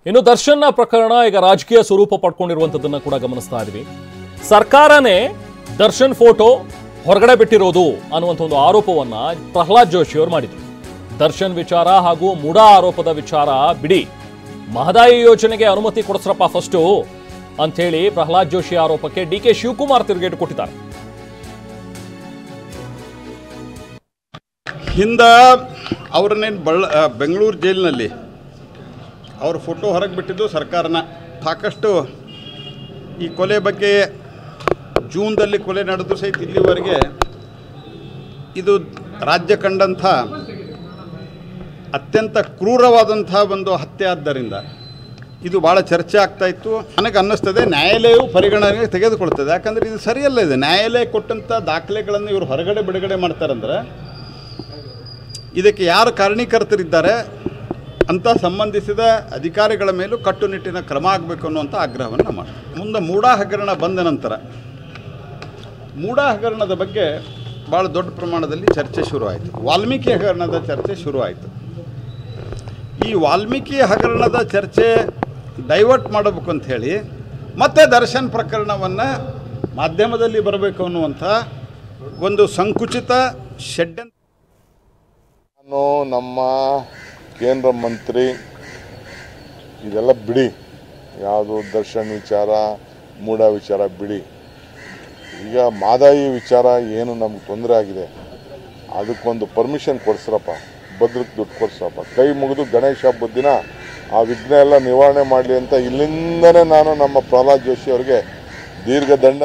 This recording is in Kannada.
ಇನ್ನು ದರ್ಶನ್ನ ಪ್ರಕರಣ ಈಗ ರಾಜಕೀಯ ಸ್ವರೂಪ ಪಡ್ಕೊಂಡಿರುವಂತದನ್ನ ಕೂಡ ಗಮನಿಸ್ತಾ ಇದ್ವಿ. ಸರ್ಕಾರನೇ ದರ್ಶನ್ ಫೋಟೋ ಹೊರಗಡೆ ಬಿಟ್ಟಿರೋದು ಅನ್ನುವಂಥ ಒಂದು ಆರೋಪವನ್ನ ಪ್ರಹ್ಲಾದ್ ಜೋಶಿ ಅವರು ಮಾಡಿದ್ರು. ದರ್ಶನ್ ವಿಚಾರ ಹಾಗೂ ಮುಡಾ ಆರೋಪದ ವಿಚಾರ ಬಿಡಿ, ಮಹದಾಯಿ ಯೋಜನೆಗೆ ಅನುಮತಿ ಕೊಡಿಸ್ರಪ್ಪ ಫಸ್ಟು ಅಂಥೇಳಿ ಪ್ರಹ್ಲಾದ್ ಜೋಶಿ ಆರೋಪಕ್ಕೆ ಡಿಕೆ ಶಿವಕುಮಾರ್ ತಿರುಗೇಟು ಕೊಟ್ಟಿದ್ದಾರೆ. ಹಿಂದೆ ಅವ್ರನ್ನೇನು ಬೆಂಗಳೂರು ಜೈಲಿನಲ್ಲಿ ಅವ್ರ ಫೋಟೋ ಹೊರಗೆ ಬಿಟ್ಟಿದ್ದು ಸರ್ಕಾರನ. ಸಾಕಷ್ಟು ಈ ಕೊಲೆ ಬಗ್ಗೆ ಜೂನ್ದಲ್ಲಿ ಕೊಲೆ ನಡೆದು ಸಹಿತ ಇಲ್ಲಿವರೆಗೆ ಇದು ರಾಜ್ಯ ಕಂಡಂಥ ಅತ್ಯಂತ ಕ್ರೂರವಾದಂಥ ಒಂದು ಹತ್ಯೆ ಆದ್ದರಿಂದ ಇದು ಭಾಳ ಚರ್ಚೆ ಆಗ್ತಾಯಿತ್ತು. ನನಗೆ ಅನ್ನಿಸ್ತದೆ ನ್ಯಾಯಾಲಯವು ಪರಿಗಣನೆಗೆ ತೆಗೆದುಕೊಳ್ತದೆ. ಯಾಕಂದರೆ ಇದು ಸರಿಯಲ್ಲ. ಇದೆ ನ್ಯಾಯಾಲಯ ಕೊಟ್ಟಂಥ ದಾಖಲೆಗಳನ್ನು ಇವರು ಹೊರಗಡೆ ಬಿಡುಗಡೆ ಮಾಡ್ತಾರಂದ್ರೆ ಇದಕ್ಕೆ ಯಾರು ಕಾರಣೀಕರ್ತರಿದ್ದಾರೆ ಅಂತ ಸಂಬಂಧಿಸಿದ ಅಧಿಕಾರಿಗಳ ಮೇಲೂ ಕಟ್ಟುನಿಟ್ಟಿನ ಕ್ರಮ ಆಗಬೇಕು ಅನ್ನುವಂಥ ಆಗ್ರಹವನ್ನು ಮಾಡ್ತಾರೆ. ಮುಂದೆ ಮೂಡಾ ಹಗರಣ ಬಂದ ನಂತರ ಮೂಡಾ ಹಗರಣದ ಬಗ್ಗೆ ಭಾಳ ದೊಡ್ಡ ಪ್ರಮಾಣದಲ್ಲಿ ಚರ್ಚೆ ಶುರುವಾಯಿತು. ವಾಲ್ಮೀಕಿ ಹಗರಣದ ಚರ್ಚೆ ಶುರುವಾಯಿತು. ಈ ವಾಲ್ಮೀಕಿ ಹಗರಣದ ಚರ್ಚೆ ಡೈವರ್ಟ್ ಮಾಡಬೇಕು ಅಂಥೇಳಿ ಮತ್ತೆ ದರ್ಶನ್ ಪ್ರಕರಣವನ್ನು ಮಾಧ್ಯಮದಲ್ಲಿ ಬರಬೇಕು ಅನ್ನುವಂಥ ಒಂದು ಸಂಕುಚಿತ ಷಡ್ಯಂತ್ರ. ನಾನು ನಮ್ಮ ಕೇಂದ್ರ ಮಂತ್ರಿ ಇದೆಲ್ಲ ಬಿಡಿ, ಯಾವುದು ದರ್ಶನ್ ವಿಚಾರ ಮೂಡಾ ವಿಚಾರ ಬಿಡಿ. ಈಗ ಮಹದಾಯಿ ವಿಚಾರ ಏನು ನಮ್ಗೆ ತೊಂದರೆ ಆಗಿದೆ ಅದಕ್ಕೊಂದು ಪರ್ಮಿಷನ್ ಕೊಡಿಸ್ರಪ್ಪ, ಭದ್ರಕ್ಕೆ ದುಡ್ಡು ಕೊಡಿಸ್ರಪ್ಪ. ಕೈ ಮುಗಿದು ಗಣೇಶ ಹಬ್ಬದ ದಿನ ಆ ವಿಘ್ನ ಎಲ್ಲ ನಿವಾರಣೆ ಮಾಡಲಿ ಅಂತ ಇಲ್ಲಿಂದನೇ ನಾನು ನಮ್ಮ ಪ್ರಹ್ಲಾದ್ ಜೋಶಿ ಅವರಿಗೆ ದೀರ್ಘದಂಡ